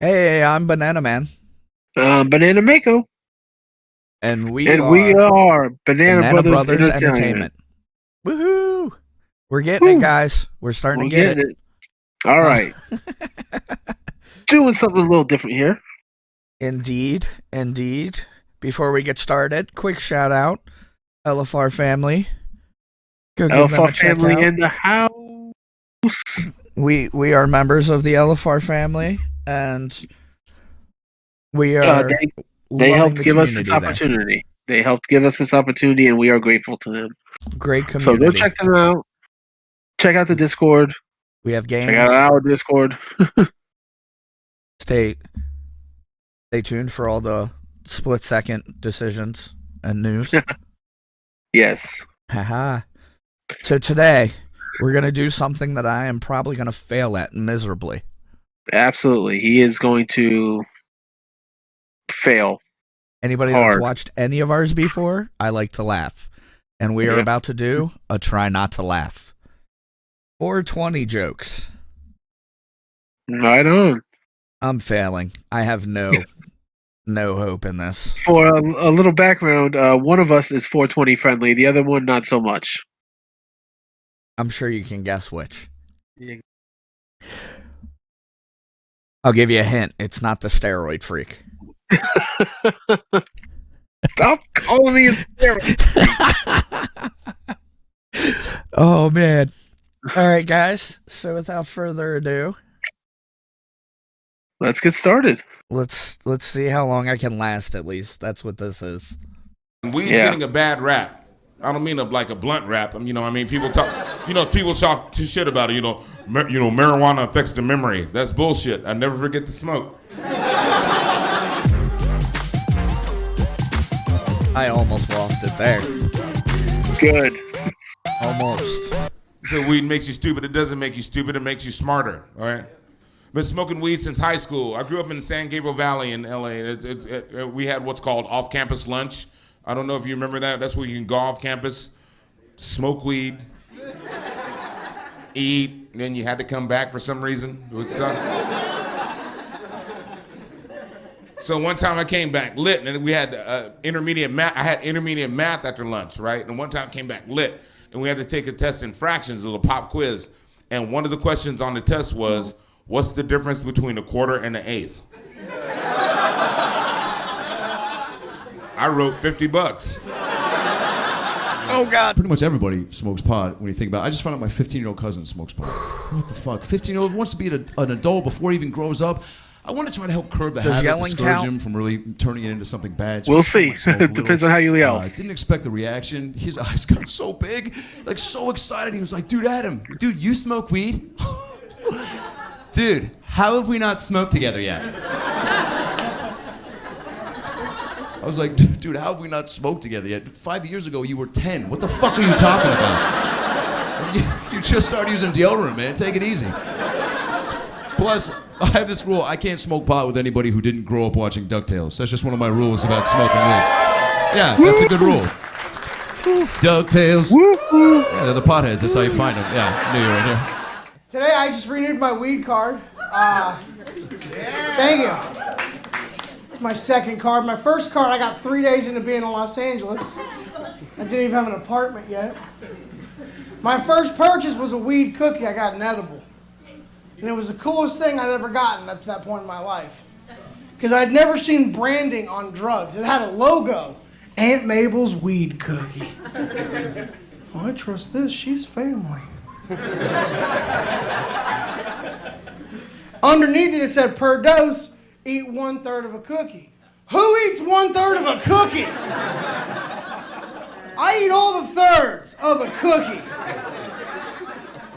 Hey, I'm BananaMan, BananaMako, and we we are are Banana Banana Brothers Brothers Entertainment. Entertainment. Woohoo! We're getting it, Woo, guys. We're starting we're to get getting it. it. All right, doing something a little different here. Indeed, indeed. Before we get started, quick shout out, LFRFamily. Go give them a check LFRFamily out. in the house. We are members of the LFR family, and we are They loving helped the give us this community there. opportunity. They helped give us this opportunity, and we are grateful to them. Great So community. go check them out. Check out the Discord. We have games. Check out our Discord. Stay tuned for all the split-second decisions and news. Yes. Haha. So today, we're going to do something that I am probably going to fail at miserably. Absolutely. He is going to fail. Anybody hard. that's watched any of ours before, I like to laugh. And we are about to do a try not to laugh. 420 jokes. Right on. I'm failing. I have no hope in this. For a little background, one of us is 420 friendly, the other one not so much. I'm sure you can guess which. Yeah. I'll give you a hint. It's not the steroid freak. Stop calling me a steroid. Oh, man. All right, guys. So without further ado, Let's get started. let's see how long I can last, at least. That's what this is. Weed's getting a bad rap. I don't mean like a blunt rap. You know what I mean? People talk, people talk shit about it. Marijuana affects the memory. That's bullshit. I never forget to smoke. I almost lost it there. Good. Almost. So weed makes you stupid. It doesn't make you stupid. It makes you smarter. All right. Been smoking weed since high school. I grew up in San Gabriel Valley in LA. We had what's called off-campus lunch. I don't know if you remember that. That's where you can go off campus, smoke weed, eat, and then you had to come back for some reason. It was, so one time I came back lit, and we had intermediate math. I had intermediate math after lunch, right? And one time I came back lit, and we had to take a test in fractions, a little pop quiz. And one of the questions on the test was, what's the difference between a quarter and an eighth? I wrote $50. Oh, God. Pretty much everybody smokes pot when you think about it. I just found out my 15-year-old cousin smokes pot. What the fuck? 15-year-old wants to be an adult before he even grows up. I want to try to help curb the habit, yelling discourage count? him from really turning it into something bad. So We'll I see. smoke a It depends little. on how you yell. I didn't expect the reaction. His eyes got so big, like so excited. He was like, dude, Adam, dude, you smoke weed? Dude, how have we not smoked together yet? I was like, dude, how have we not smoked together yet? 5 years ago, you were 10. What the fuck are you talking about? You just started using deodorant, man. Take it easy. Plus, I have this rule. I can't smoke pot with anybody who didn't grow up watching DuckTales. That's just one of my rules about smoking weed. Yeah, that's a good rule. DuckTales. Yeah, they're the potheads. That's how you find them. Yeah, knew you were right here. Today I just renewed my weed card. Thank you. It's my second card. My first card I got 3 days into being in Los Angeles. I didn't even have an apartment yet. My first purchase was a weed cookie. I got an edible. And it was the coolest thing I'd ever gotten up to that point in my life. Because I'd never seen branding on drugs. It had a logo. Aunt Mabel's weed cookie. Oh, I trust this. She's family. Underneath it said, per dose, eat 1/3 of a cookie. Who eats 1/3 of a cookie? I eat all the thirds of a cookie.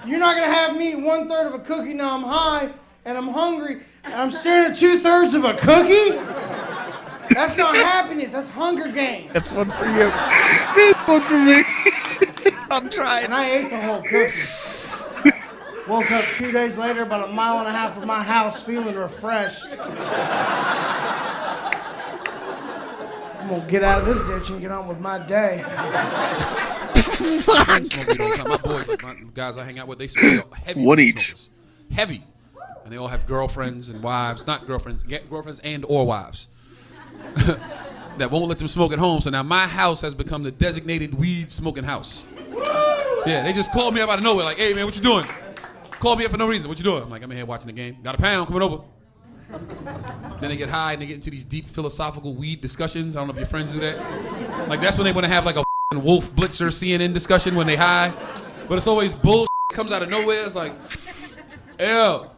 You're not gonna have me eat 1/3 of a cookie. Now I'm high and I'm hungry and I'm staring at 2/3 of a cookie? That's not happiness, that's Hunger Games. That's one for you. It's one for me. I'm trying. And I ate the whole cookie. Woke up 2 days later, about 1.5 miles from my house, feeling refreshed. I'm gonna get out of this ditch and get on with my day. I smoke weed all the time. My boys, like my guys I hang out with, they smoke heavy. One weed each. smokers. Heavy. and they all have girlfriends and wives, not girlfriends, girlfriends and or wives that won't let them smoke at home. So now my house has become the designated weed smoking house. Yeah, they just called me up out of nowhere like, hey man, what you doing? Called me up for no reason. What you doing? I'm like, I'm in here watching the game. Got a pound coming over. Then they get high and they get into these deep philosophical weed discussions. I don't know if your friends do that. Like that's when they want to have like a Wolf Blitzer CNN discussion when they high. But it's always bullshit. It comes out of nowhere. It's like, ew.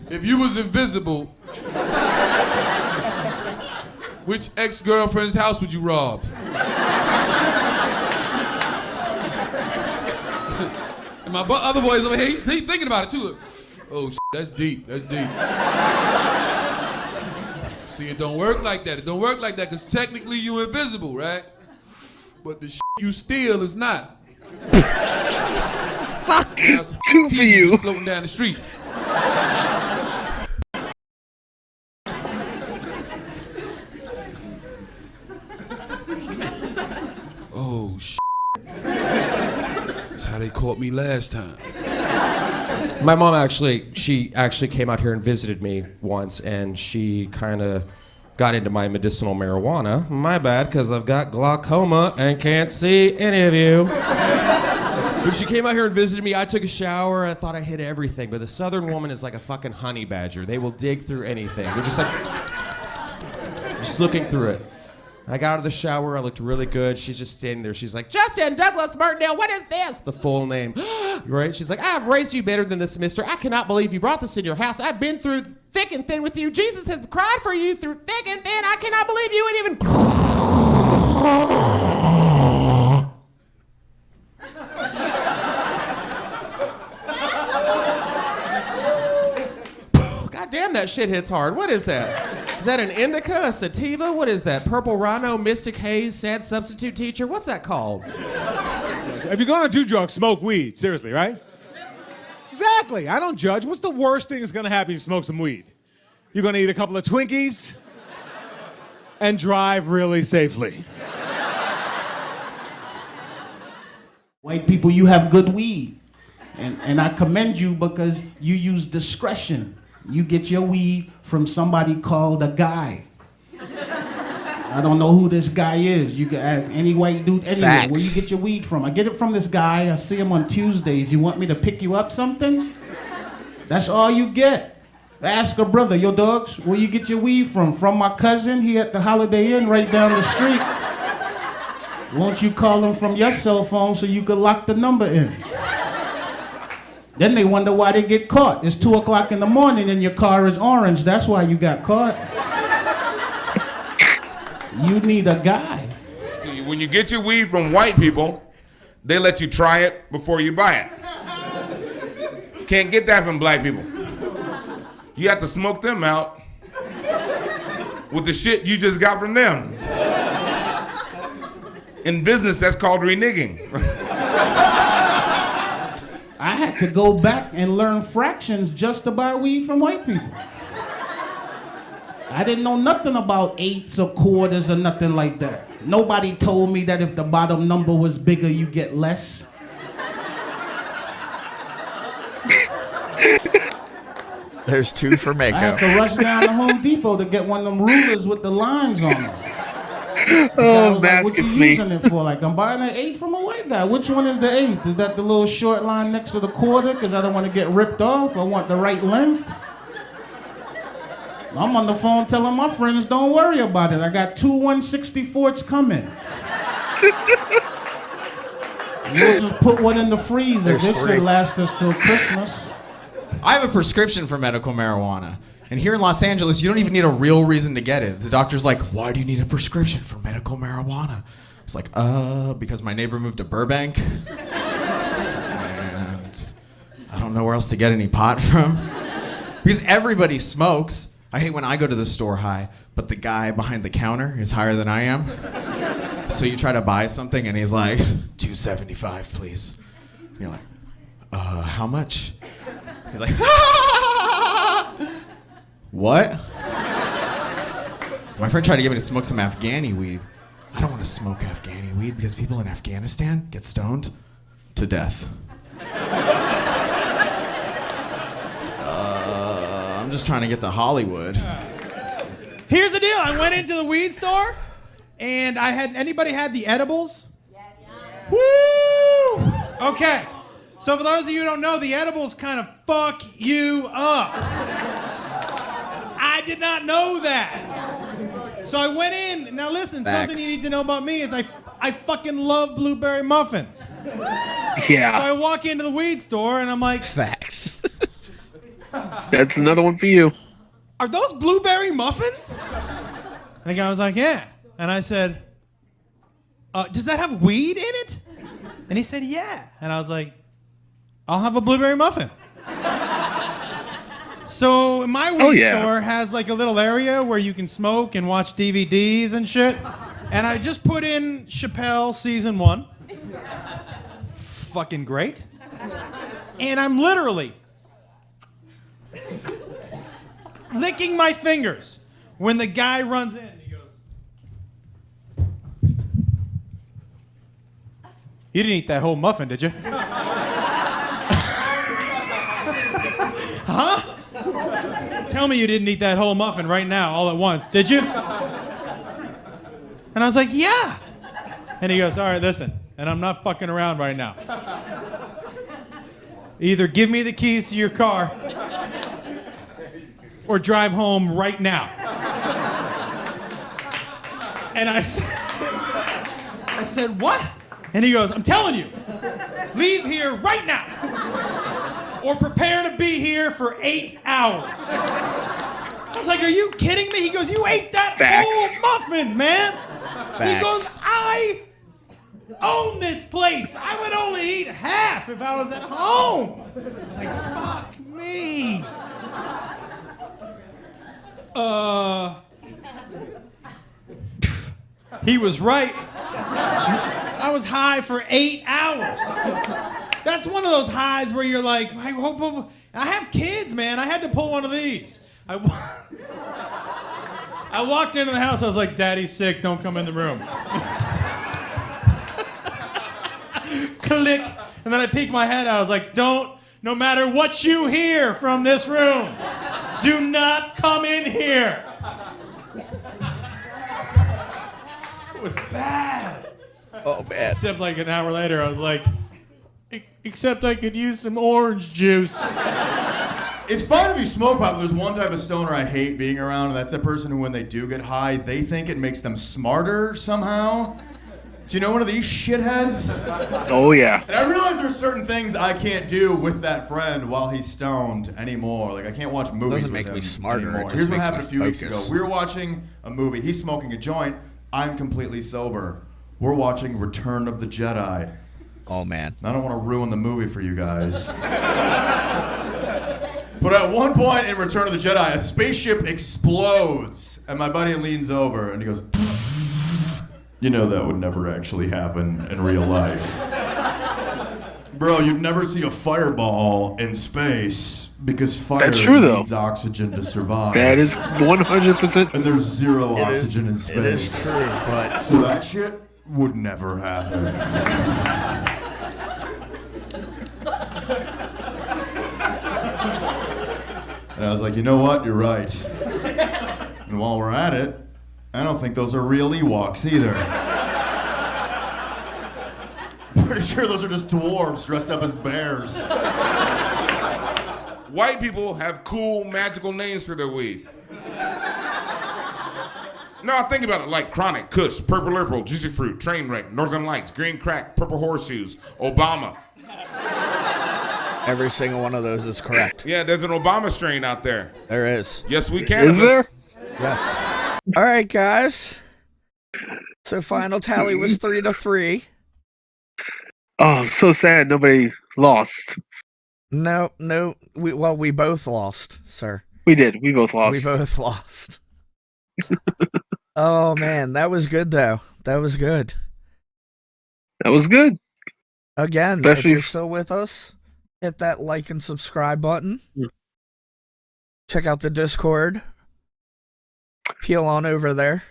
If you was invisible, which ex-girlfriend's house would you rob? And my other boys over here, he thinking about it too. Like, oh, that's deep, that's deep. See, it don't work like that. It don't work like that because technically you invisible, right? But the you steal is not. Fuck, two for you. Floating down the street. Oh, that's how they caught me last time. My mom she actually came out here and visited me once, and she kind of got into my medicinal marijuana. My bad, because I've got glaucoma and can't see any of you. When she came out here and visited me, I took a shower. I thought I hit everything, but the Southern woman is like a fucking honey badger. They will dig through anything. They're just like, just looking through it. I got out of the shower, I looked really good. She's just standing there. She's like, Justin Douglas Martindale, what is this? The full name. Right? She's like, I've raised you better than this, mister. I cannot believe you brought this in your house. I've been through thick and thin with you. Jesus has cried for you through thick and thin. I cannot believe you would even... God damn, that shit hits hard. What is that? Is that an indica, a sativa? What is that? Purple Rhino, Mystic Haze, Sad Substitute Teacher? What's that called? If you're gonna do drugs, smoke weed. Seriously, right? Exactly. I don't judge. What's the worst thing that's gonna happen if you smoke some weed? You're gonna eat a couple of Twinkies and drive really safely. White people, you have good weed. And I commend you because you use discretion. You get your weed from somebody called a guy. I don't know who this guy is. You can ask any white dude anywhere. Facts. Where you get your weed from? I get it from this guy. I see him on Tuesdays. You want me to pick you up something? That's all you get. Ask a brother, yo dogs, where you get your weed from? From my cousin. He at the Holiday Inn right down the street. Won't you call him from your cell phone so you could lock the number in? Then they wonder why they get caught. It's 2 o'clock in the morning and your car is orange. That's why you got caught. You need a guy. When you get your weed from white people, they let you try it before you buy it. Can't get that from black people. You have to smoke them out with the shit you just got from them. In business, that's called reneging. I had to go back and learn fractions just to buy weed from white people. I didn't know nothing about eighths or quarters or nothing like that. Nobody told me that if the bottom number was bigger, you get less. There's 2 for I had to Mako. rush down to Home Depot to get one of them rulers with the lines on them. Oh, like, math what you gets me. using it for? Like, I'm buying an 8 from a white guy. Which one is the 8? Is that the little short line next to the quarter? Because I don't want to get ripped off. I want the right length. I'm on the phone telling my friends, don't worry about it. I got 2 1/64s coming. We'll just put one in the freezer. There's This 3. should last us till Christmas. I have a prescription for medical marijuana. And here in Los Angeles, you don't even need a real reason to get it. The doctor's like, why do you need a prescription for medical marijuana? It's like, because my neighbor moved to Burbank. And I don't know where else to get any pot from. Because everybody smokes. I hate when I go to the store high, but the guy behind the counter is higher than I am. So you try to buy something and he's like, $2.75, please. And you're like, how much? He's like, what? My friend tried to get me to smoke some Afghani weed. I don't want to smoke Afghani weed because people in Afghanistan get stoned to death. I'm just trying to get to Hollywood. Here's the deal. I went into the weed store, and anybody had the edibles? Yes. Woo! Okay. So for those of you who don't know, the edibles kind of fuck you up. I did not know that. So I went in. Now listen, something you need to know about me is I fucking love blueberry muffins. Yeah. So I walk into the weed store, and I'm like... Facts. That's another one for you. Are those blueberry muffins? And the guy was like, yeah. And I said, does that have weed in it? And he said, yeah. And I was like, I'll have a blueberry muffin. So my weed store has like a little area where you can smoke and watch DVDs and shit. And I just put in Chappelle season 1. Fucking great. And I'm literally licking my fingers when the guy runs in. He goes, "You didn't eat that whole muffin, did you?" Huh? Tell me you didn't eat that whole muffin right now, all at once, did you? And I was like, yeah. And he goes, all right, listen, and I'm not fucking around right now. Either give me the keys to your car or drive home right now. And I said, what? And he goes, I'm telling you, leave here right now or prepare to be here for 8 hours. I was like, are you kidding me? He goes, you ate that whole muffin, man. He goes, I own this place. I would only eat half if I was at home. I was like, fuck me. He was right. I was high for 8 hours. That's one of those highs where you're like, I have kids, man. I had to pull one of these. I walked into the house. I was like, Daddy's sick. Don't come in the room. Click. And then I peeked my head out. I was like, no matter what you hear from this room, do not come in here. It was bad. Oh, man. Except like an hour later, I was like, except I could use some orange juice. It's fine if you smoke pot, but there's one type of stoner I hate being around, and that's the person who, when they do get high, they think it makes them smarter somehow. Do you know one of these shitheads? Oh, yeah. And I realize there's certain things I can't do with that friend while he's stoned anymore. Like, I can't watch movies Doesn't with make him me smarter. anymore. It just Here's what makes happened me a few weeks focus. ago. We were watching a movie. He's smoking a joint. I'm completely sober. We're watching Return of the Jedi. Oh, man. I don't want to ruin the movie for you guys. But at one point in Return of the Jedi, a spaceship explodes, and my buddy leans over and he goes, you know that would never actually happen in real life. Bro, you'd never see a fireball in space because fire needs oxygen to survive. That is 100%. And there's zero oxygen in space. It is true, but... So that shit would never happen. And I was like, you know what? You're right. And while we're at it, I don't think those are real Ewoks either. Pretty sure those are just dwarves dressed up as bears. White people have cool, magical names for their weed. No, think about it, like Chronic, Kush, Purple Purple, Juicy Fruit, Trainwreck, Northern Lights, Green Crack, Purple Horseshoes, Obama. Every single one of those is correct. Yeah, there's an Obama strain out there. There is. Yes, we can. Is there? Yes. All right, guys. So final tally was 3-3. Oh, I'm so sad nobody lost. No. We both lost, sir. We did. We both lost. We both lost. Oh, man. That was good, though. That was good. That was good. Again, Especially if you're still with us, hit that like and subscribe button. Check out the Discord. Peel on over there.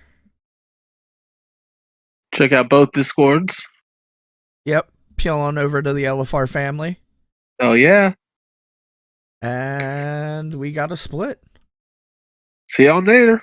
Check out both Discords. Yep. Peel on over to the LFR family. Oh, yeah. And we got a split. See y'all later.